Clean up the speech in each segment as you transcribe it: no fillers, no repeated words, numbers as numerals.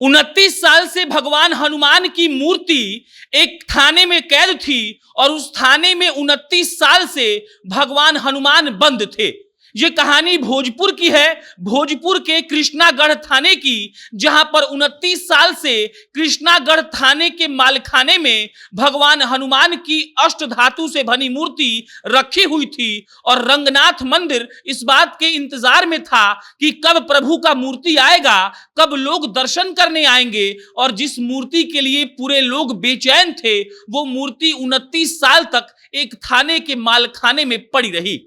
29 साल से भगवान हनुमान की मूर्ति एक थाने में कैद थी और उस थाने में 29 साल से भगवान हनुमान बंद थे। ये कहानी भोजपुर की है, भोजपुर के कृष्णागढ़ थाने की, जहां पर 29 साल से कृष्णागढ़ थाने के मालखाने में भगवान हनुमान की अष्ट धातु से बनी मूर्ति रखी हुई थी और रंगनाथ मंदिर इस बात के इंतजार में था कि कब प्रभु का मूर्ति आएगा, कब लोग दर्शन करने आएंगे। और जिस मूर्ति के लिए पूरे लोग बेचैन थे, वो मूर्ति 29 साल तक एक थाने के मालखाने में पड़ी रही।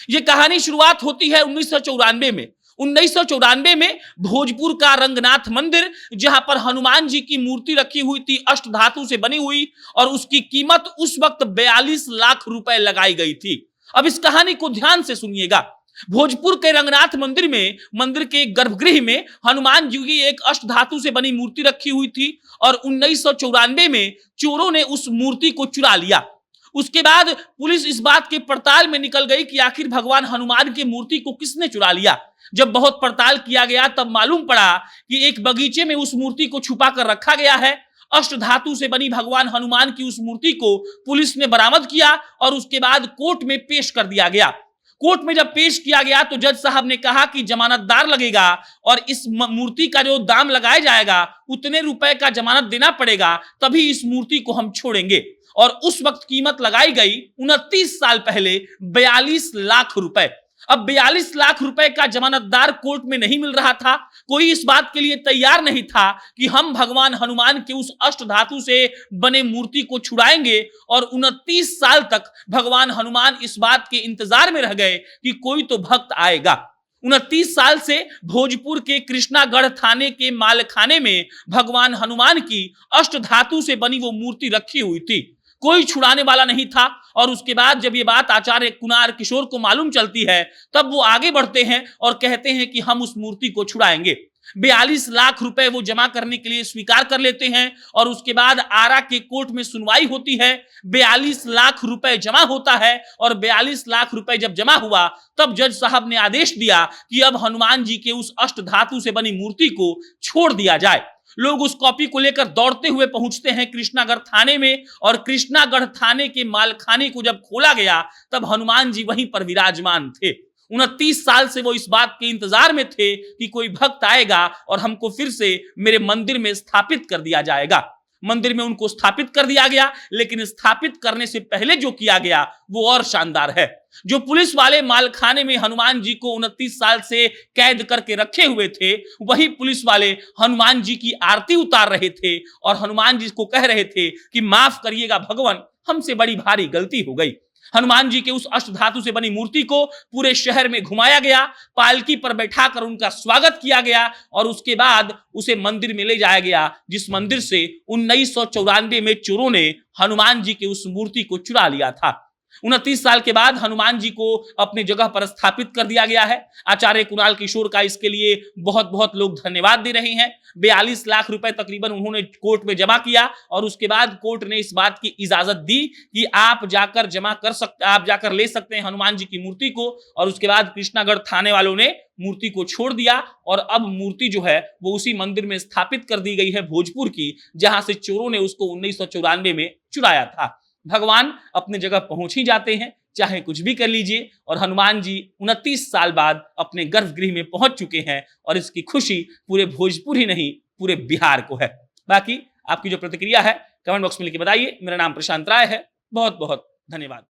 ये कहानी शुरुआत होती है 1994 में। 1994 में भोजपुर का रंगनाथ मंदिर, जहां पर हनुमान जी की मूर्ति रखी हुई थी अष्ट धातु से बनी हुई, और उसकी कीमत उस वक्त 42 लाख रुपए लगाई गई थी। अब इस कहानी को ध्यान से सुनिएगा। भोजपुर के रंगनाथ मंदिर में, मंदिर के गर्भगृह में हनुमान जी की एक अष्ट धातु से बनी मूर्ति रखी हुई थी और 1994 में चोरों ने उस मूर्ति को चुरा लिया। उसके बाद पुलिस इस बात के पड़ताल में निकल गई कि आखिर भगवान हनुमान की मूर्ति को किसने चुरा लिया। जब बहुत पड़ताल किया गया तब मालूम पड़ा कि एक बगीचे में उस मूर्ति को छुपा कर रखा गया है। अष्ट धातु से बनी भगवान हनुमान की उस मूर्ति को पुलिस ने बरामद किया और उसके बाद कोर्ट में पेश कर दिया गया। कोर्ट में जब पेश किया गया तो जज साहब ने कहा कि जमानतदार लगेगा और इस मूर्ति का जो दाम लगाया जाएगा उतने रुपए का जमानत देना पड़ेगा, तभी इस मूर्ति को हम छोड़ेंगे। और उस वक्त कीमत लगाई गई 29 साल पहले 42 लाख रुपए। अब 42 लाख रुपए का जमानतदार कोर्ट में नहीं मिल रहा था। कोई इस बात के लिए तैयार नहीं था कि हम भगवान हनुमान के उस अष्ट धातु से बने मूर्ति को छुड़ाएंगे। और 29 साल तक भगवान हनुमान इस बात के इंतजार में रह गए कि कोई तो भक्त आएगा। 29 साल से भोजपुर के कृष्णागढ़ थाने के मालखाने में भगवान हनुमान की अष्ट धातु से बनी वो मूर्ति रखी हुई थी। कोई छुड़ाने वाला नहीं था। और उसके बाद जब ये बात आचार्य कुणार किशोर को मालूम चलती है, तब वो आगे बढ़ते हैं और कहते हैं कि हम उस मूर्ति को छुड़ाएंगे। 42 लाख रुपए वो जमा करने के लिए स्वीकार कर लेते हैं और उसके बाद आरा के कोर्ट में सुनवाई होती है। 42 लाख रुपए जमा होता है और 42 लाख रुपए जब जमा हुआ तब जज साहब ने आदेश दिया कि अब हनुमान जी के उस अष्ट धातु से बनी मूर्ति को छोड़ दिया जाए। लोग उस कॉपी को लेकर दौड़ते हुए पहुंचते हैं कृष्णागढ़ थाने में, और कृष्णागढ़ थाने के मालखाने को जब खोला गया तब हनुमान जी वहीं पर विराजमान थे। 29 साल से वो इस बात के इंतजार में थे कि कोई भक्त आएगा और हमको फिर से मेरे मंदिर में स्थापित कर दिया जाएगा। मंदिर में उनको स्थापित कर दिया गया, लेकिन स्थापित करने से पहले जो किया गया वो और शानदार है। जो पुलिस वाले मालखाने में हनुमान जी को 29 साल से कैद करके रखे हुए थे, वही पुलिस वाले हनुमान जी की आरती उतार रहे थे और हनुमान जी को कह रहे थे कि माफ करिएगा भगवान, हमसे बड़ी भारी गलती हो गई। हनुमान जी के उस अष्ट धातु से बनी मूर्ति को पूरे शहर में घुमाया गया, पालकी पर बैठाकर उनका स्वागत किया गया और उसके बाद उसे मंदिर में ले जाया गया, जिस मंदिर से 1994 में चोरों ने हनुमान जी के उस मूर्ति को चुरा लिया था। 29 साल के बाद हनुमान जी को अपनी जगह पर स्थापित कर दिया गया है। आचार्य कुणाल किशोर का इसके लिए बहुत बहुत लोग धन्यवाद दे रहे हैं। 42 लाख रुपए तकरीबन उन्होंने कोर्ट में जमा किया और उसके बाद कोर्ट ने इस बात की इजाजत दी कि आप जाकर ले सकते हैं हनुमान जी की मूर्ति को। और उसके बाद कृष्णागढ़ थाने वालों ने मूर्ति को छोड़ दिया और अब मूर्ति जो है वो उसी मंदिर में स्थापित कर दी गई है भोजपुर की, जहां से चोरों ने उसको 1994 में चुराया था। भगवान अपने जगह पहुंच ही जाते हैं, चाहे कुछ भी कर लीजिए। और हनुमान जी 29 साल बाद अपने गर्भगृह में पहुंच चुके हैं और इसकी खुशी पूरे भोजपुर ही नहीं पूरे बिहार को है। बाकी आपकी जो प्रतिक्रिया है कमेंट बॉक्स में लिख के बताइए। मेरा नाम प्रशांत राय है। बहुत बहुत धन्यवाद।